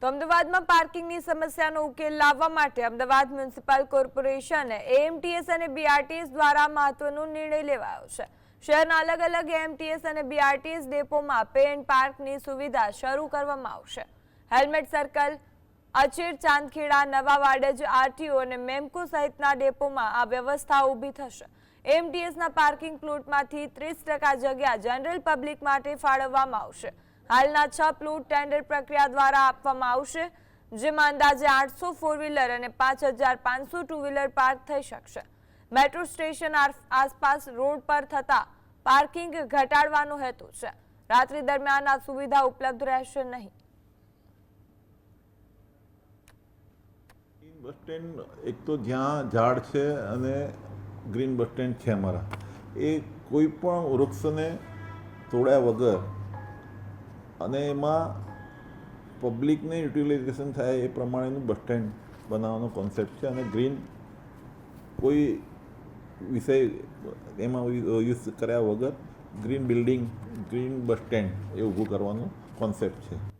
તો અમદાવાદમાં પાર્કિંગની સમસ્યાનો ઉકેલ લાવવા માટે અમદાવાદ મ્યુનિસિપલ કોર્પોરેશન એએમટીએસ અને બીઆરટીએસ દ્વારા મહત્વનો નિર્ણય લેવાયો છે। શહેરના અલગ અલગ એએમટીએસ અને બીઆરટીએસ ડેપોમાં પે એન્ડ પાર્કની સુવિધા શરૂ કરવામાં આવશે। હેલ્મેટ સર્કલ, અચેર, ચાંદખેડા, નવા વાડજ, આરટીઓ અને મેમકો સહિતના ડેપોમાં આ વ્યવસ્થા ઊભી થશે। એએમટીએસના પાર્કિંગ પ્લોટમાંથી 30% જગ્યા જનરલ પબ્લિક માટે ફાળવવામાં આવશે। હાલના 6 પ્લોટ ટેન્ડર પ્રક્રિયા દ્વારા આપવામાં આવશે, જેમાં અંદાજે 800 ફોર વ્હીલર અને 5500 ટુ વ્હીલર પાર્ક થઈ શકશે। મેટ્રો સ્ટેશન આસપાસ રોડ પર થતા પાર્કિંગ ઘટાડવાનો હેતુ છે। રાત્રિ દરમિયાન આ સુવિધા ઉપલબ્ધ રહેશે નહીં। બસ સ્ટેન્ડ એક તો જ્યાં ઝાડ છે અને ગ્રીન બસ સ્ટેન્ડ છે અમારા, એ કોઈ પણ વૃક્ષને તોડ્યા વગર અને એમાં પબ્લિકને યુટિલાઇઝેશન થાય એ પ્રમાણેનું બસ સ્ટેન્ડ બનાવવાનો કોન્સેપ્ટ છે। અને ગ્રીન કોઈ વિષય એમાં યુઝ કર્યા વગર green building, green bus stand એ ઊભું કરવાનો કોન્સેપ્ટ છે।